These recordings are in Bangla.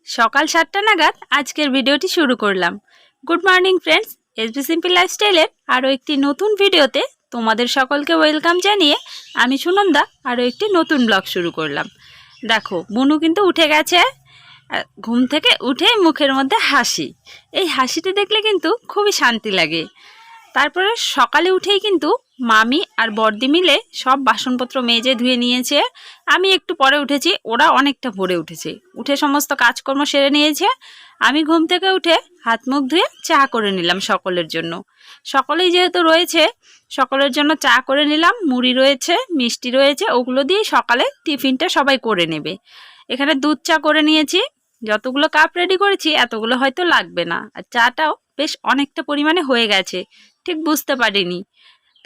সকাল 7টা নাগাদ আজকের ভিডিওটি শুরু করলাম। Good morning friends, SB simple লাইফস্টাইলের আরও একটি নতুন ভিডিওতে তোমাদের সকলকে ওয়েলকাম জানিয়ে আমি সুনন্দা আরও একটি নতুন ব্লগ শুরু করলাম। দেখো, বুনু কিন্তু উঠে গেছে। ঘুম থেকে উঠে মুখের মধ্যে হাসি, এই হাসিটি দেখলে কিন্তু খুবই শান্তি লাগে। তারপরে সকালে উঠেই কিন্তু মামি আর বড়দি মিলে সব বাসনপত্র মেজে ধুয়ে নিয়েছে। আমি একটু পরে উঠেছি, ওরা অনেকটা ভোরে উঠেছে। উঠে সমস্ত কাজকর্ম সেরে নিয়েছে। আমি ঘুম থেকে উঠে হাত মুখ ধুয়ে চা করে নিলাম সকলের জন্য। সকলেই যেহেতু রয়েছে, সকলের জন্য চা করে নিলাম। মুড়ি রয়েছে, মিষ্টি রয়েছে, ওগুলো দিয়ে সকালে টিফিনটা সবাই করে নেবে। এখানে দুধ চা করে নিয়েছি। যতগুলো কাপ রেডি করেছি এতগুলো হয়তো লাগবে না, আর চাটাও বেশ অনেকটা পরিমাণে হয়ে গেছে, ঠিক বুঝতে পারিনি।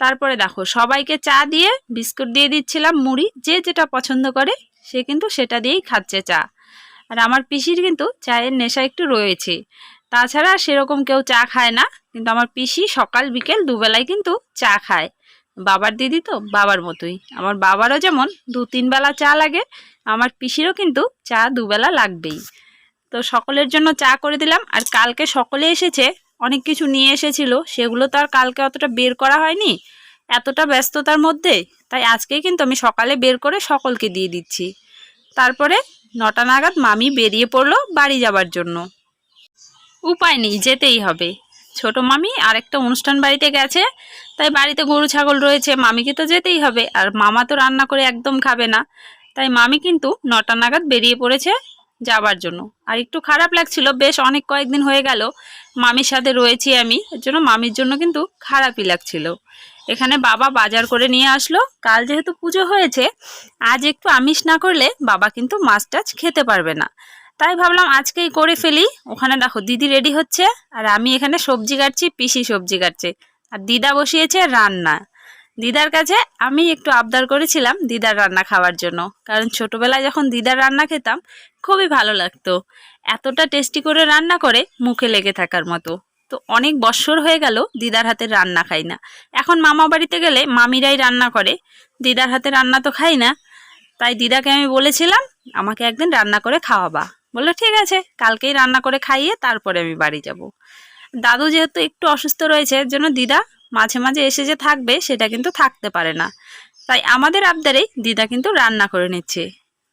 তারপরে দেখো, সবাইকে চা দিয়ে বিস্কুট দিয়ে দিচ্ছিলাম। মুড়ি যে যেটা পছন্দ করে সে কিন্তু সেটা দিয়েই খাচ্ছে চা। আর আমার পিসির কিন্তু চায়ের নেশা একটু রয়েছে। তাছাড়া সেরকম কেউ চা খায় না, কিন্তু আমার পিসি সকাল বিকেল দুবেলায় কিন্তু চা খায়। বাবার দিদি তো বাবার মতোই, আমার বাবারও যেমন 2-3 বেলা চা লাগে, আমার পিসিরও কিন্তু চা দুবেলা লাগবেই। তো সকলের জন্য চা করে দিলাম। আর কালকে সকলে এসেছে, অনেক কিছু নিয়ে এসেছিল, সেগুলো তো আর কালকে অতটা বের করা হয়নি এতটা ব্যস্ততার মধ্যে, তাই আজকেই কিন্তু আমি সকালে বের করে সকলকে দিয়ে দিচ্ছি। তারপরে 9টা নাগাদ মামি বেরিয়ে পড়লো বাড়ি যাবার জন্য। উপায় নেই, যেতেই হবে। ছোট মামি আরেকটা অনুষ্ঠান বাড়িতে গেছে, তাই বাড়িতে গরু ছাগল রয়েছে, মামিকে তো যেতেই হবে। আর মামা তো রান্না করে একদম খাবে না, তাই মামি কিন্তু 9টা নাগাদ বেরিয়ে পড়েছে যাবার জন্য। আর একটু খারাপ লাগছিল, বেশ অনেক কয়েকদিন হয়ে গেল মামির সাথে রয়েছি আমি, এর জন্য মামির জন্য কিন্তু খারাপই লাগছিল। এখানে বাবা বাজার করে নিয়ে আসলো। কাল যেহেতু পুজো হয়েছে, আজ একটু আমিষ না করলে বাবা কিন্তু মাছ টাছ খেতে পারবে না, তাই ভাবলাম আজকেই করে ফেলি। ওখানে দেখো দিদি রেডি হচ্ছে, আর আমি এখানে সবজি কাটছি, পিসি সবজি কাটছে, আর দিদা বসিয়েছে রান্না। দিদার কাছে আমি একটু আবদার করেছিলাম দিদার রান্না খাওয়ার জন্য, কারণ ছোটোবেলায় যখন দিদার রান্না খেতাম খুবই ভালো লাগতো। এতটা টেস্টি করে রান্না করে মুখে লেগে থাকার মতো। তো অনেক বৎসর হয়ে গেল দিদার হাতের রান্না খাই না। এখন মামা বাড়িতে গেলে মামিরাই রান্না করে, দিদার হাতে রান্না তো খাই না। তাই দিদাকে আমি বলেছিলাম আমাকে একদিন রান্না করে খাওয়াবা। বললো ঠিক আছে, কালকেই রান্না করে খাইয়ে তারপরে আমি বাড়ি যাব। দাদু যেহেতু একটু অসুস্থ রয়েছে, এর জন্য দিদা মাঝে মাঝে এসে যে থাকবে সেটা কিন্তু থাকতে পারে না, তাই আমাদের আবদারেই দিদা কিন্তু রান্না করে নিচ্ছে।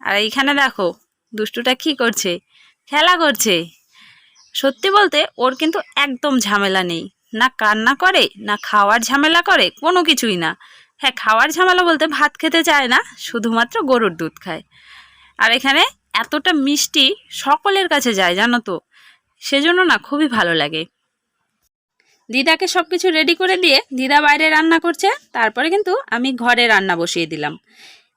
আর এইখানে দেখো দুষ্টুটা কি করছে, খেলা করছে। সত্যি বলতে ওর কিন্তু একদম ঝামেলা নেই, না কান্না করে না খাওয়ার ঝামেলা করে, কোনো কিছুই না। হ্যাঁ, খাওয়ার ঝামেলা বলতে ভাত খেতে চায় না, শুধুমাত্র গরুর দুধ খায়। আর এখানে এতটা মিষ্টি সকলের কাছে যায় জানো তো, সেজন্য না খুবই ভালো লাগে। দিদাকে সব কিছু রেডি করে দিয়ে দিদা বাইরে রান্না করছে, তারপরে কিন্তু আমি ঘরে রান্না বসিয়ে দিলাম।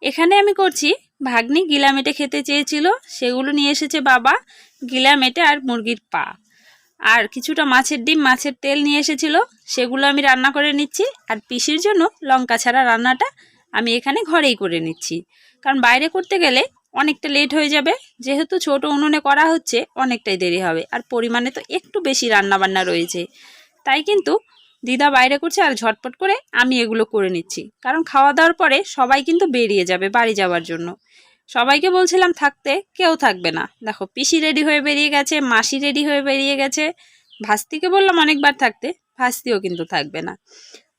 এখানে আমি করছি, ভাগ্নি গিলা মেটে খেতে চেয়েছিল, সেগুলো নিয়ে এসেছে বাবা, গিলা মেটে আর মুরগির পা, আর কিছুটা মাছের ডিম মাছের তেল নিয়ে এসেছিল, সেগুলো আমি রান্না করে নিচ্ছি। আর পিসির জন্য লঙ্কা ছাড়া রান্নাটা আমি এখানে ঘরেই করে নিচ্ছি, কারণ বাইরে করতে গেলে অনেকটা লেট হয়ে যাবে। যেহেতু ছোট উনুনে করা হচ্ছে অনেকটাই দেরি হবে, আর পরিমাণে তো একটু বেশি রান্নাবান্না রয়েছে, তাই কিন্তু দিদা বাইরে করছে আর ঝটপট করে আমি এগুলো করে নিচ্ছি। কারণ খাওয়া দাওয়ার পরে সবাই কিন্তু বেরিয়ে যাবে বাড়ি যাওয়ার জন্য। সবাইকে বলছিলাম থাকতে, কেউ থাকবে না। দেখো পিসি রেডি হয়ে বেরিয়ে গেছে, মাসি রেডি হয়ে বেরিয়ে গেছে, ভাস্তিকে বললাম অনেকবার থাকতে, ভাস্তিও কিন্তু থাকবে না।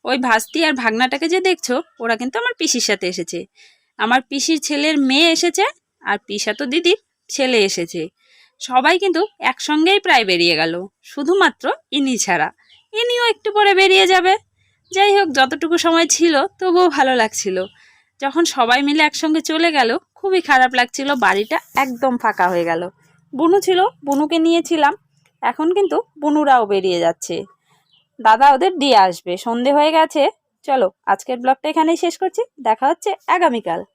ওই ভাস্তি আর ভাগনাটাকে যে দেখছো, ওরা কিন্তু আমার পিসির সাথে এসেছে। আমার পিসির ছেলের মেয়ে এসেছে, আর পিসা তো দিদির ছেলে এসেছে। সবাই কিন্তু একসঙ্গেই প্রায় বেরিয়ে গেল, শুধুমাত্র ইনি ছাড়া। ইনিও একটু পরে বেরিয়ে যাবে। যাই হোক, যতটুকু সময় ছিল তবুও ভালো লাগছিল। যখন সবাই মিলে একসঙ্গে চলে গেল খুবই খারাপ লাগছিল, বাড়িটা একদম ফাঁকা হয়ে গেল। বুনু ছিল, বুনুকে নিয়েছিলাম, এখন কিন্তু বুনুরাও বেরিয়ে যাচ্ছে। দাদা ওদের দিয়ে আসবে, সন্ধে হয়ে গেছে। চলো আজকের ব্লগটা এখানেই শেষ করছি, দেখা হচ্ছে আগামীকাল।